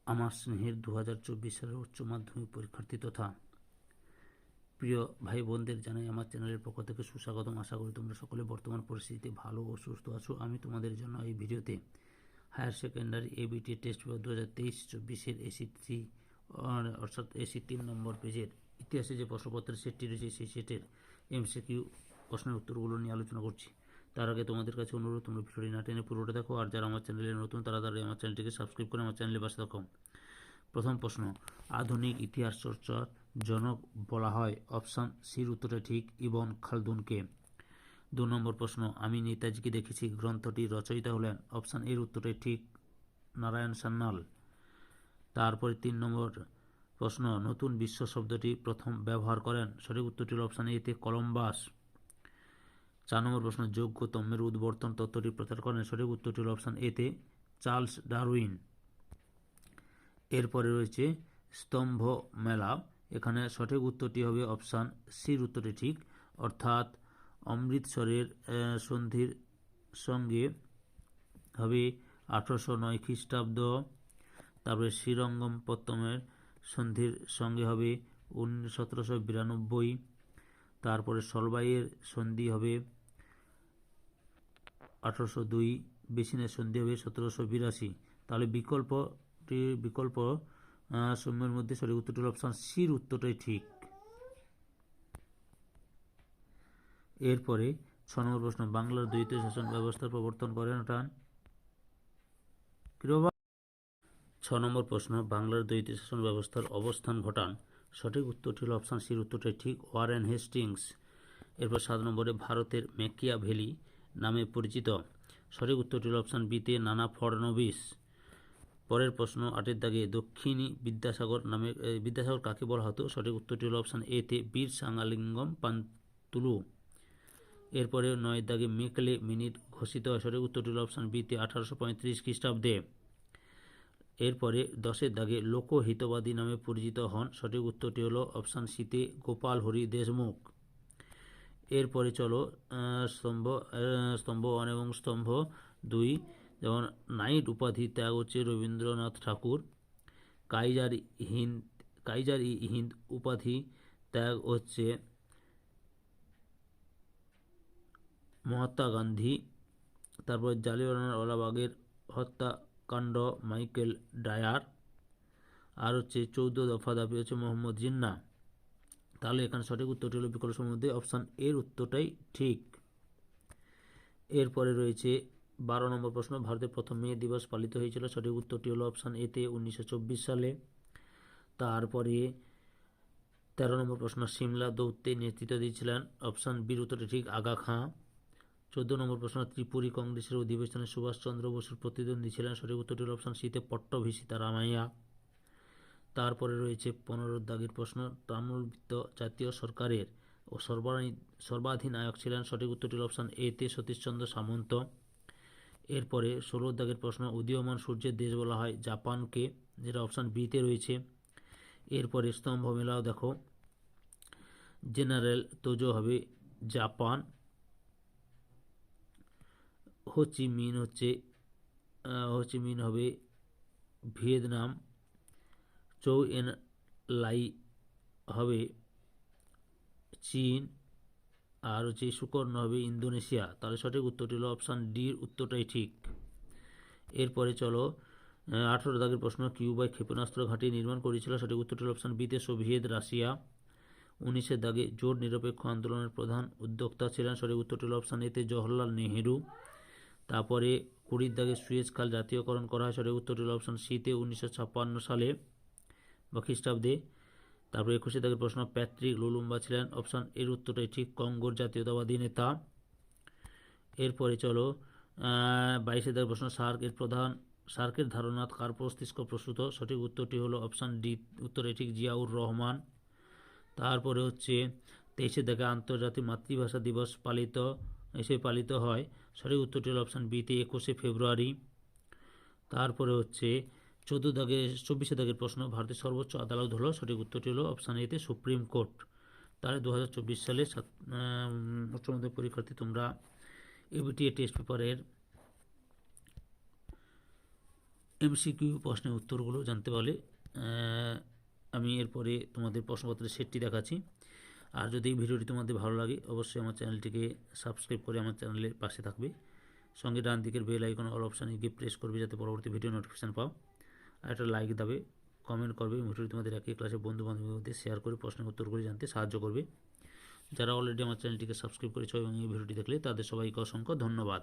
আমার স্নেহের 2024 সালের উচ্চ মাধ্যমিক পরীক্ষার্থী তথা প্রিয় ভাই বোনদের জানাই আমার চ্যানেলের পক্ষ থেকে সুস্বাগতম। আশা করি তোমরা সকলে বর্তমান পরিস্থিতিতে ভালো ও সুস্থ আছো। আমি তোমাদের জন্য এই ভিডিওতে higher secondary ABT test paper 2023-24 এসি3 অর্থাৎ এসি 3 নম্বর পেজের ইতিহাসে যে প্রশ্নপত্রের সেটটি রয়েছে সেই সেটের এমসিকিউ প্রশ্নের উত্তরগুলো নিয়ে আলোচনা করছি। তার আগে তোমাদের কাছে অনুরোধ, তোমরা ভিডিওটি না টেনে পুরোটা দেখো, আর যারা আমার চ্যানেলে নতুন তারা আমার চ্যানেলটিকে সাবস্ক্রাইব করে আমার চ্যানেলের পাশে থাকো। প্রথম প্রশ্ন, আধুনিক ইতিহাস চর্চার জনক বলা হয়? অপশান সির উত্তরটা ঠিক, ইবন খালদুনকে। 2 নম্বর প্রশ্ন, আমি নেতাজিকে দেখেছি গ্রন্থটির রচয়িতা হলেন? অপশান এর উত্তরটাই ঠিক, নারায়ণ সান্যাল। তারপরে 3 নম্বর প্রশ্ন, নতুন বিশ্ব শব্দটি প্রথম ব্যবহার করেন? সঠিক উত্তরটি হল অপশান এতে কলম্বাস। 4 নম্বর প্রশ্ন, যোগ্যতমের উদ্বর্তন তত্ত্বটি প্রচার করেন? সঠিক উত্তরটি হল অপশান এতে চার্লস ডারউইন। এরপরে রয়েছে স্তম্ভ মেলা, এখানে সঠিক উত্তরটি হবে অপশান সির উত্তরটি ঠিক, অর্থাৎ অমৃতসরের সন্ধির সঙ্গে হবে 1809 খ্রিস্টাব্দ। তারপরে শ্রীরঙ্গপত্তমের সন্ধির সঙ্গে হবে 1792। তারপরে সলবাইয়ের সন্ধি হবে 1802, বেসিনের সন্ধি হবে 1782। তাহলে বিকল্প সময়ের মধ্যে সঠিক উত্তরটি হল অপশান সির উত্তরটাই ঠিক। এরপরে 6 নম্বর প্রশ্ন, বাংলার দ্বৈত শাসন ব্যবস্থার প্রবর্তন করেন? 6 নম্বর প্রশ্ন, বাংলার দ্বৈত শাসন ব্যবস্থার অবস্থান ঘটান? সঠিক উত্তরটি হল অপশান সির উত্তরটাই ঠিক, ওয়ারেন হেস্টিংস। এরপর 7 নম্বরে, ভারতের ম্যাকিয়াভেলি নামে পরিচিত? সঠিক উত্তরটি হল অপশান বিতে নানা ফড়নবিস। পরের প্রশ্ন 8-এর দাগে, দক্ষিণী বিদ্যাসাগর কাকে বলা হতো? সঠিক উত্তরটি হল অপশান এতে বীর সাঙ্গালিঙ্গম পান্তুলু। এরপরে 9-এর দাগে, মেকলে মিনিট ঘোষিত হয়? সঠিক উত্তরটি হল অপশান বিতে 1835 খ্রিস্টাব্দে। এরপরে 10-এর দাগে, লোকহিতবাদী নামে পরিচিত হন? সঠিক উত্তরটি হল অপশান সিতে গোপাল হরি দেশমুখ। এরপরে চলো স্তম্ভ 1 এবং স্তম্ভ 2, যেমন নাইট উপাধি ত্যাগ হচ্ছে রবীন্দ্রনাথ ঠাকুর, কাইজার ই হিন্দ উপাধি ত্যাগ হচ্ছে মহাত্মা গান্ধী। তারপর জালিয়ানওয়ালাবাগের হত্যাকাণ্ড মাইকেল ডায়ার, আর হচ্ছে 14 দফা দাবি হচ্ছে মোহাম্মদ জিন্না। তাহলে এখানে সঠিক উত্তরটি হল বিকল্পের মধ্যে অপশান এর উত্তরটাই ঠিক। এরপরে রয়েছে 12 নম্বর প্রশ্ন, ভারতের প্রথম মে দিবস পালিত হয়েছিল? সঠিক উত্তরটি হল অপশান এতে 1924 সালে। তারপরে 13 নম্বর প্রশ্ন, সিমলা দৌত্যে নেতৃত্ব দিয়েছিলেন? অপশান বির উত্তরটি ঠিক, আগা খাঁ। 14 নম্বর প্রশ্ন, ত্রিপুরী কংগ্রেসের অধিবেশনে সুভাষচন্দ্র বসুর প্রতিদ্বন্দ্বী ছিলেন? সঠিক উত্তরটি হল অপশান সিতে পট্টভি সীতারামাইয়া। তারপরে রয়েছে 15 দাগের প্রশ্ন, তাম্রলিপ্ত জাতীয় সরকারের ও সর্বাধিনায়ক ছিলেন? সঠিক উত্তরটি হল অপশান এতে সতীশচন্দ্র সামন্ত। এরপরে 16 দাগের প্রশ্ন, উদীয়মান সূর্যের দেশ বলা হয় জাপানকে? যেটা অপশান বিতে রয়েছে। এরপরে স্তম্ভ মেলাও দেখো, জেনারেল তোজো হবে জাপান, হোচিমিন হবে ভিয়েতনাম, চৌ এন লাই হবে চীন, আর হচ্ছে সুকর্ণ হবে ইন্দোনেশিয়া। তাহলে সঠিক উত্তরটি হলো অপশান ডির উত্তরটাই ঠিক। এরপরে চলো 18 দাগের প্রশ্ন, কিউবায় ক্ষেপণাস্ত্র ঘাঁটি নির্মাণ করেছিল? সঠিক উত্তরটি হলো অপশান বিতে সোভিয়েত রাশিয়া। 19 দাগে, জোট নিরপেক্ষ আন্দোলনের প্রধান উদ্যোক্তা ছিলেন? সঠিক উত্তরটি হলো অপশান এতে জওহরলাল নেহেরু। তারপরে 20 দাগে, সুয়েজ খাল জাতীয়করণ করা হয়? সঠিক উত্তরটি হলো অপশান সিতে 1956 সালে বা খ্রিস্টাব্দে। তারপর 21 দাগের প্রশ্ন, প্যাট্রিক লুলুম্বা ছিলেন? অপশান এর উত্তরটাই ঠিক, কঙ্গোর জাতীয়তাবাদী নেতা। এরপরে চলো 22 দাগের প্রশ্ন, সার্কের ধারণা কার মস্তিষ্ক প্রসূত? সঠিক উত্তরটি হলো অপশান ডি উত্তরটাই ঠিক, জিয়াউর রহমান। তারপরে হচ্ছে 23 দাগে, আন্তর্জাতিক মাতৃভাষা দিবস পালিত হয়? সঠিক উত্তরটি হলো অপশান বিতে 21 ফেব্রুয়ারি। তারপরে হচ্ছে 24 দাগের প্রশ্ন, ভারতের সর্বোচ্চ আদালত হলো? সঠিক উত্তরটি হলো অপশান এতে সুপ্রিম কোর্ট। তাহলে 2024 সালে উচ্চ মাধ্যমিক পরীক্ষার্থী তোমরা এবিটিএ টেস্ট পেপারের এমসিকিউ প্রশ্নের উত্তরগুলো জানতে পারলে আমি এরপরে তোমাদের প্রশ্নপত্রের সেটটি দেখাচ্ছি। আর যদি এই ভিডিওটি তোমাদের ভালো লাগে অবশ্যই আমার চ্যানেলটিকে সাবস্ক্রাইব করে আমার চ্যানেলের পাশে থাকবে। সঙ্গে ডান দিকের বেল আইকন অল অপশানে গিয়ে প্রেস করবে যাতে পরবর্তী ভিডিও নোটিফিকেশান পাও। আর একটা লাইক দেবে, কমেন্ট করবে। ভিডিওটি তোমাদের একই ক্লাসে বন্ধু বান্ধবের মধ্যে শেয়ার করে প্রশ্নের উত্তরগুলি জানতে সাহায্য করবে। যারা অলরেডি আমার চ্যানেলটিকে সাবস্ক্রাইব করেছো এবং এই ভিডিওটি দেখলে তাদের সবাইকে অসংখ্য ধন্যবাদ।